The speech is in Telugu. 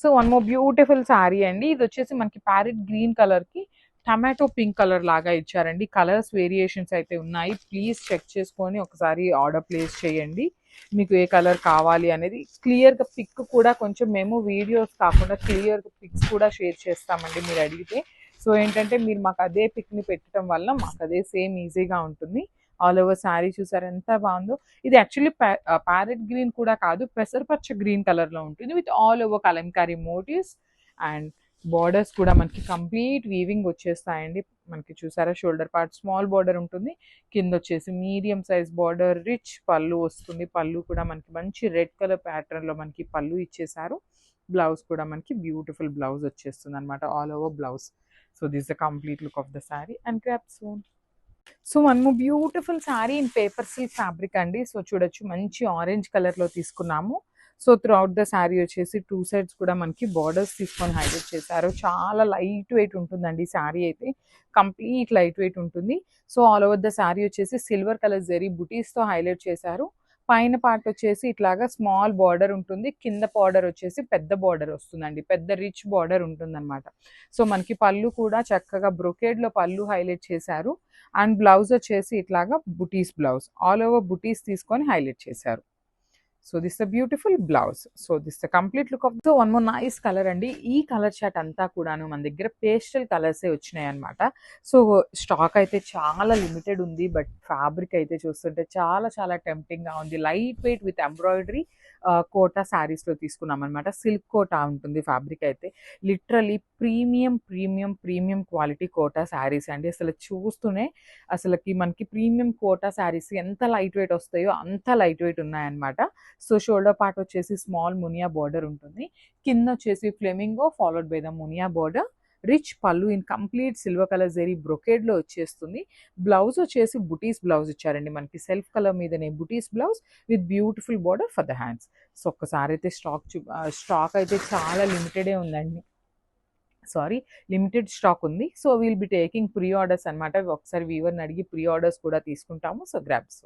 So one more beautiful sari అండి. ఇది వచ్చేసి మనకి ప్యారెట్ గ్రీన్ కలర్ కి టమాటో పింక్ కలర్ లాగా ఇచ్చారండి. కలర్స్ వేరియేషన్స్ అయితే ఉన్నాయి. ప్లీజ్ చెక్ చేసుకొని ఒకసారి ఆర్డర్ ప్లేస్ చేయండి. మీకు ఏ కలర్ కావాలి అనేది క్లియర్గా పిక్ కూడా కొంచెం మేము వీడియోస్ కాకుండా క్లియర్గా పిక్స్ కూడా షేర్ చేస్తామండి మీరు అడిగితే. సో ఏంటంటే మీరు మాకు అదే పిక్ని పెట్టడం వల్ల మాకు అదే సేమ్ ఈజీగా ఉంటుంది. ఆల్ ఓవర్ శారీ చూసారు ఎంత బాగుందో. ఇది యాక్చువల్లీ ప్యారెట్ గ్రీన్ కూడా కాదు, పెసరపచ్చ గ్రీన్ కలర్లో ఉంటుంది with all over Kalamkari motifs. And borders కూడా మనకి కంప్లీట్ వీవింగ్ వచ్చేస్తాయండి. మనకి చూసారా షోల్డర్ పార్ట్ స్మాల్ బార్డర్ ఉంటుంది, కింద వచ్చేసి మీడియం సైజ్ బార్డర్, రిచ్ పళ్ళు వస్తుంది. పళ్ళు కూడా మనకి మంచి రెడ్ కలర్ ప్యాటర్న్లో మనకి పళ్ళు ఇచ్చేసారు. బ్లౌజ్ కూడా మనకి బ్యూటిఫుల్ బ్లౌజ్ వచ్చేస్తుంది అనమాట, all over blouse. So this the complete look of the sari and grab soon. So మనము beautiful sari in paper silk fabric అండి. సో చూడొచ్చు మంచి ఆరెంజ్ కలర్లో తీసుకున్నాము. So throughout the sari వచ్చేసి టూ సైడ్స్ కూడా మనకి బార్డర్స్ తీసుకొని హైలైట్ చేశారు. చాలా లైట్ వెయిట్ ఉంటుందండి శారీ అయితే, కంప్లీట్ లైట్ వెయిట్ ఉంటుంది. So all over the sari వచ్చేసి సిల్వర్ కలర్ జరీ బుటీస్తో హైలైట్ చేశారు. పైన పార్ట్ వచ్చేసి ఇట్లాగా స్మాల్ బార్డర్ ఉంటుంది, కింద బార్డర్ వచ్చేసి పెద్ద బార్డర్ వస్తుందండి, పెద్ద రిచ్ బార్డర్ ఉంటుందన్నమాట. సో మనకి పళ్ళు కూడా చక్కగా బ్రొకేడ్లో పళ్ళు హైలైట్ చేశారు. అండ్ బ్లౌజ్ వచ్చేసి ఇట్లాగా బుటీస్ బ్లౌజ్, ఆల్ ఓవర్ బుటీస్ తీసుకొని హైలైట్ చేశారు. So this the beautiful blouse. So this the complete look of. So one more nice colour అండి. ఈ కలర్ చార్ట్ అంతా కూడాను మన దగ్గర పేస్టల్ కలర్సే వచ్చినాయి అనమాట. సో స్టాక్ అయితే చాలా లిమిటెడ్ ఉంది, బట్ ఫ్యాబ్రిక్ అయితే చూస్తుంటే చాలా చాలా టెంప్టింగ్గా ఉంది. Light weight with embroidery Kota శారీస్లో తీసుకున్నాం అనమాట. సిల్క్ కోటా ఉంటుంది ఫ్యాబ్రిక్ అయితే. Literally premium premium premium quality Kota saris అండి. అసలు చూస్తూనే అసలుకి మనకి ప్రీమియం కోటా శారీస్ ఎంత లైట్ వెయిట్ వస్తాయో అంత లైట్ వెయిట్ ఉన్నాయన్నమాట. సో షోల్డర్ పార్ట్ వచ్చేసి స్మాల్ మునియా బార్డర్ ఉంటుంది, కింద వచ్చేసి flamingo followed by the Muniya border, rich pallu in complete silver colour zari బ్రొకేడ్లో వచ్చేస్తుంది. బ్లౌజ్ వచ్చేసి బుటీస్ బ్లౌజ్ ఇచ్చారండి మనకి, సెల్ఫ్ కలర్ మీదనే బుటీస్ blouse with beautiful border for the hands. So ఒక్కసారి అయితే స్టాక్ అయితే చాలా లిమిటెడే ఉందండి. సారీ, లిమిటెడ్ స్టాక్ ఉంది. So will be taking pre orders అనమాట. ఒకసారి వీవర్ని అడిగి ప్రీ ఆర్డర్స్ కూడా తీసుకుంటాము. So grabs.